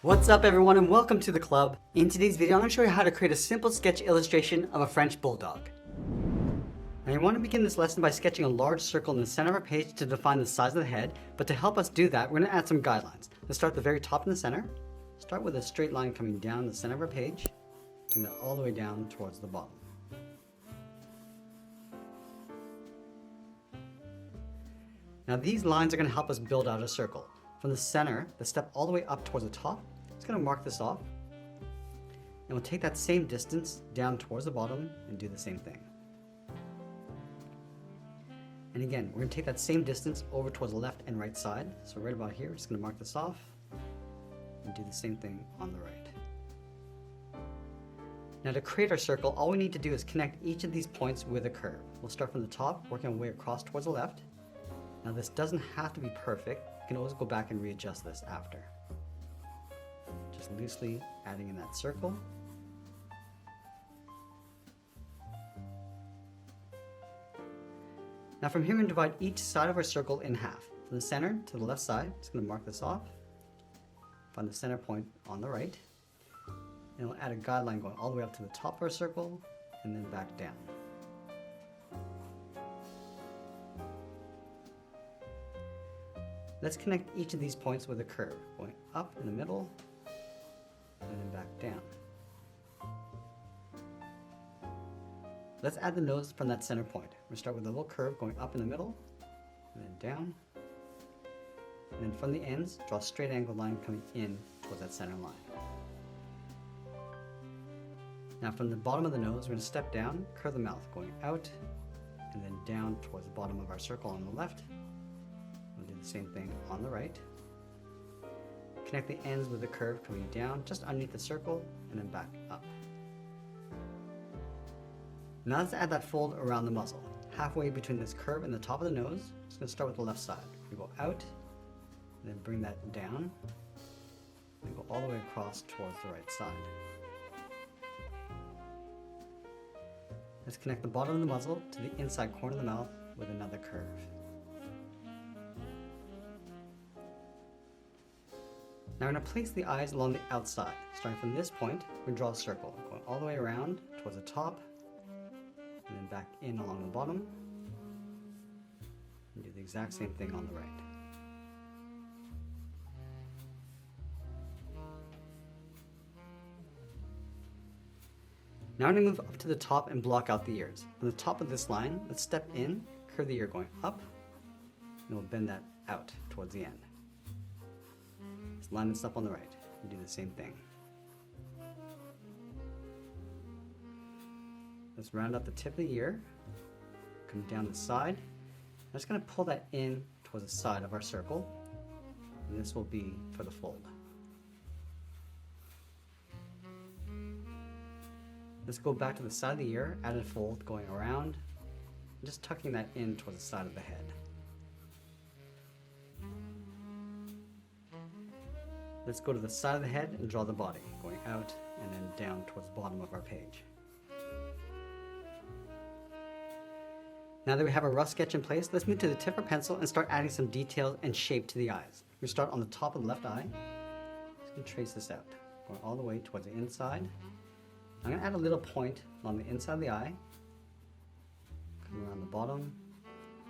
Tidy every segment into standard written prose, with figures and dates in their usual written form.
What's up everyone and welcome to the club. In today's video I'm going to show you how to create a simple sketch illustration of a French Bulldog. Now you want to begin this lesson by sketching a large circle in the center of our page to define the size of the head, but to help us do that we're going to add some guidelines. Let's start at the very top in the center. Start with a straight line coming down the center of our page, bring that all the way down towards the bottom. Now these lines are going to help us build out a circle. From the center, the step all the way up towards the top, it's going to mark this off. And we'll take that same distance down towards the bottom and do the same thing. And again, we're going to take that same distance over towards the left and right side. So right about here, we're just going to mark this off and do the same thing on the right. Now to create our circle, all we need to do is connect each of these points with a curve. We'll start from the top, working our way across towards the left. Now this doesn't have to be perfect. You can always go back and readjust this after. Just loosely adding in that circle. Now from here we're going to divide each side of our circle in half. From the center to the left side, just going to mark this off. Find the center point on the right. And we'll add a guideline going all the way up to the top of our circle and then back down. Let's connect each of these points with a curve, going up in the middle and then back down. Let's add the nose from that center point. We're going to start with a little curve going up in the middle and then down. And then from the ends, draw a straight angle line coming in towards that center line. Now from the bottom of the nose, we're going to step down, curve the mouth, going out and then down towards the bottom of our circle on the left. We'll do the same thing on the right. Connect the ends with the curve coming down just underneath the circle and then back up. Now let's add that fold around the muzzle. Halfway between this curve and the top of the nose, just going to start with the left side. We go out and then bring that down and go all the way across towards the right side. Let's connect the bottom of the muzzle to the inside corner of the mouth with another curve. Now we're going to place the eyes along the outside. Starting from this point, we're going to draw a circle, going all the way around towards the top, and then back in along the bottom, and do the exact same thing on the right. Now we're going to move up to the top and block out the ears. From the top of this line, let's step in, curve the ear going up, and we'll bend that out towards the end. Let's line this up on the right and do the same thing. Let's round up the tip of the ear, come down the side. I'm just going to pull that in towards the side of our circle, and this will be for the fold. Let's go back to the side of the ear, add a fold going around, and just tucking that in towards the side of the head. Let's go to the side of the head and draw the body, going out and then down towards the bottom of our page. Now that we have a rough sketch in place, let's move to the tip of our pencil and start adding some detail and shape to the eyes. We start on the top of the left eye. Just going to trace this out, going all the way towards the inside. I'm going to add a little point along the inside of the eye, come around the bottom,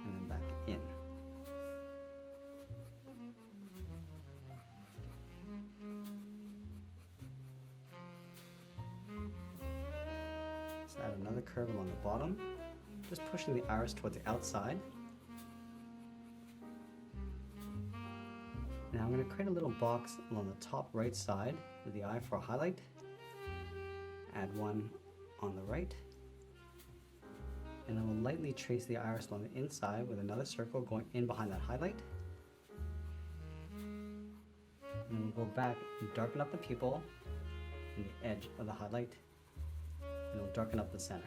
and then back in. Let's add another curve along the bottom, just pushing the iris towards the outside. Now I'm going to create a little box along the top right side with the eye for a highlight. Add one on the right. And then we'll lightly trace the iris along the inside with another circle going in behind that highlight. And then we'll go back and darken up the pupil and the edge of the highlight. And we'll darken up the center.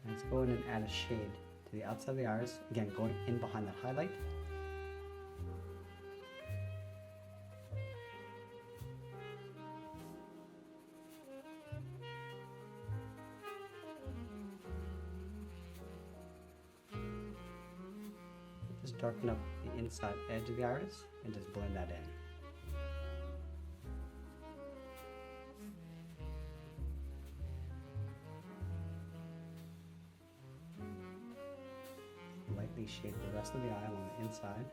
Let's go in and add a shade to the outside of the iris, again going in behind that highlight. darken up the inside edge of the iris and just blend that in. Lightly shape the rest of the eye along the inside.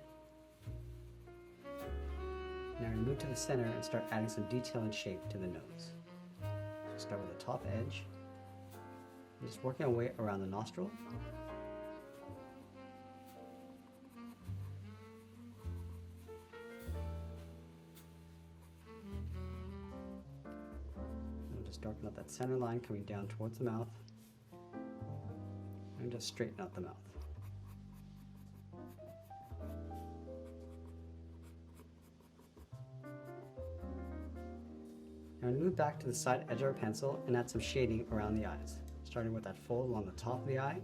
Now we move to the center and start adding some detail and shape to the nose. So start with the top edge, just working our way around the nostril. And just darken up that center line coming down towards the mouth, and just straighten out the mouth. Now we move back to the side edge of our pencil and add some shading around the eyes, starting with that fold along the top of the eye,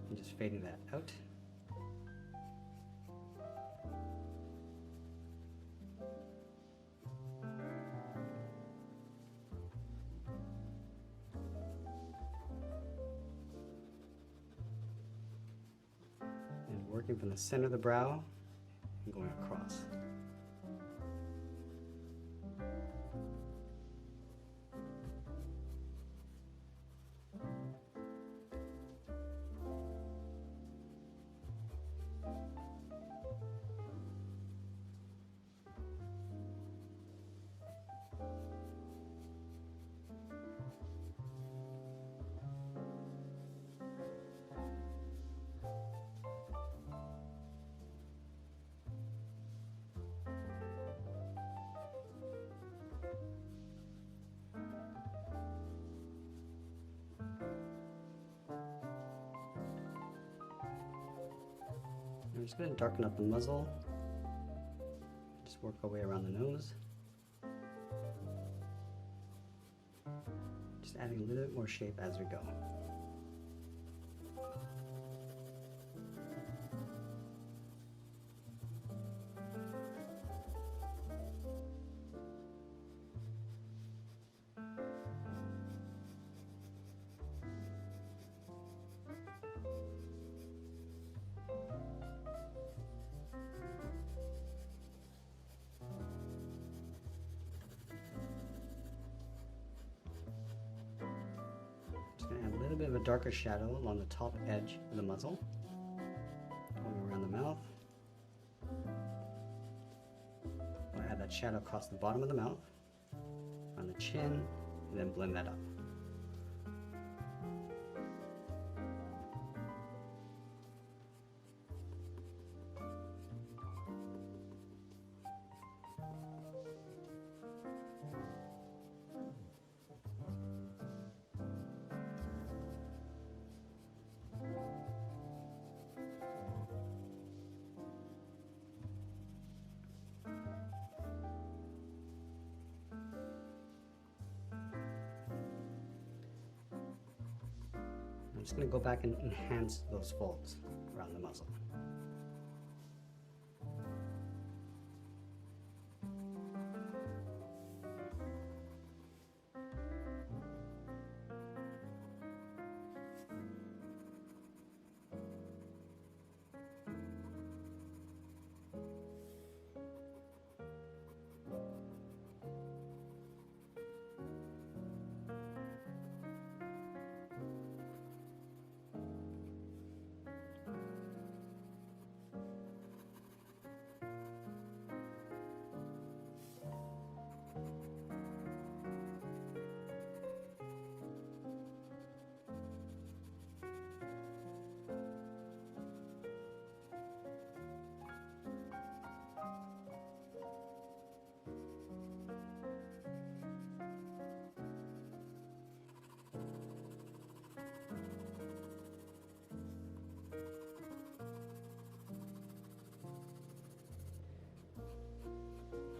and just fading that out. And working from the center of the brow and going across. I'm just going to darken up the muzzle, just work our way around the nose, just adding a little bit more shape as we go. Add a little bit of a darker shadow along the top edge of the muzzle, going around the mouth. I'll add that shadow across the bottom of the mouth, on the chin, and then blend that up. I'm just going to go back and enhance those folds around the muzzle.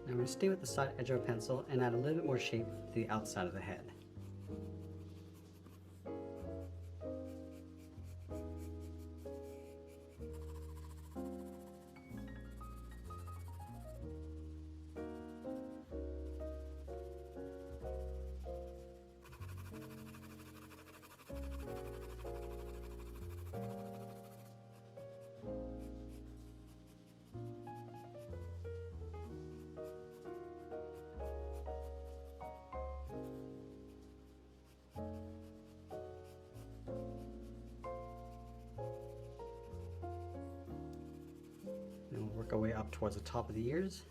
Now I'm going to stay with the side edge of our pencil and add a little bit more shape to the outside of the head. Work our way up towards the top of the ears.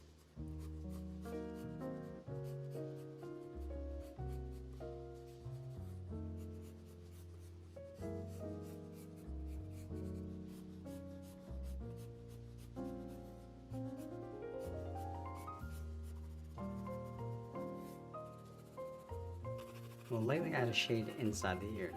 We'll lightly add a shade inside the ears.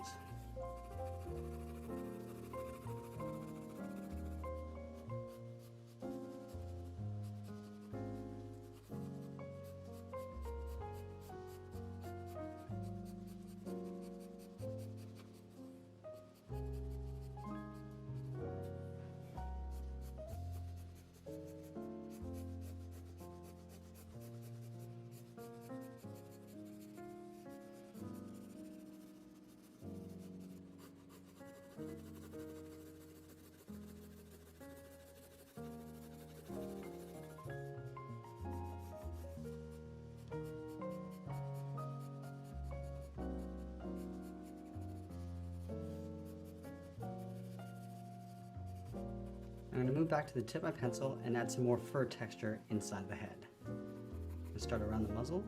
I'm going to move back to the tip of my pencil and add some more fur texture inside the head. We'll start around the muzzle,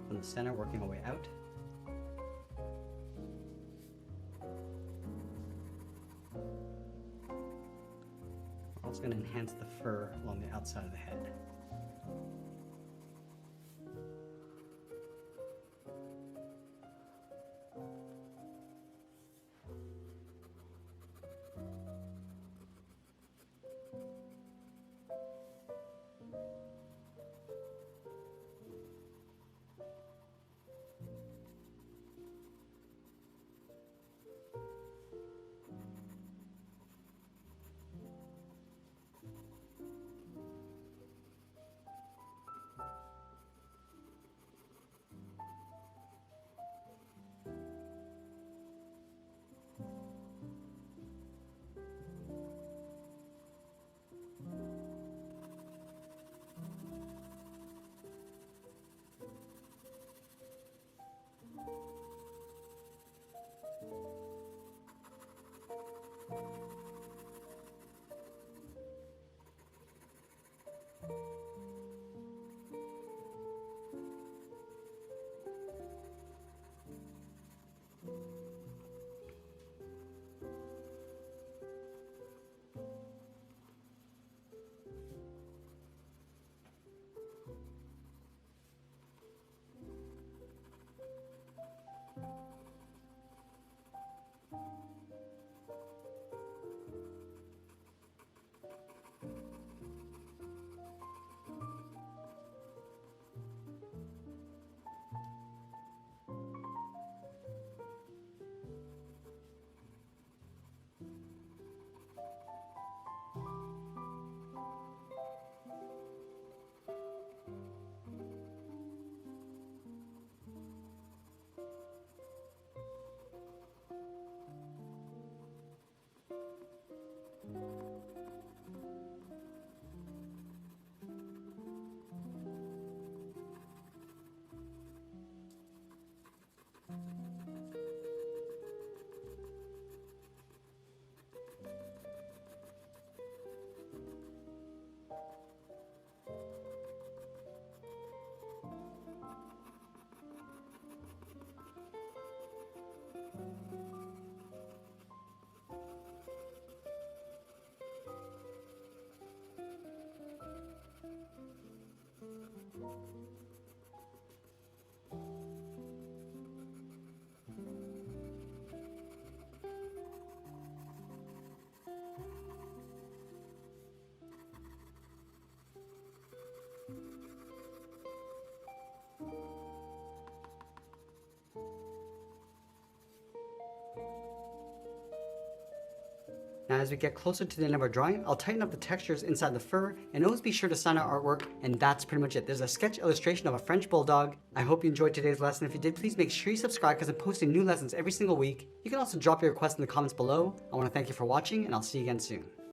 from the center working our way out. We're also going to enhance the fur along the outside of the head. Now as we get closer to the end of our drawing, I'll tighten up the textures inside the fur, and always be sure to sign our artwork, and that's pretty much it. There's a sketch illustration of a French Bulldog. I hope you enjoyed today's lesson. If you did, please make sure you subscribe because I'm posting new lessons every single week. You can also drop your requests in the comments below. I want to thank you for watching, and I'll see you again soon.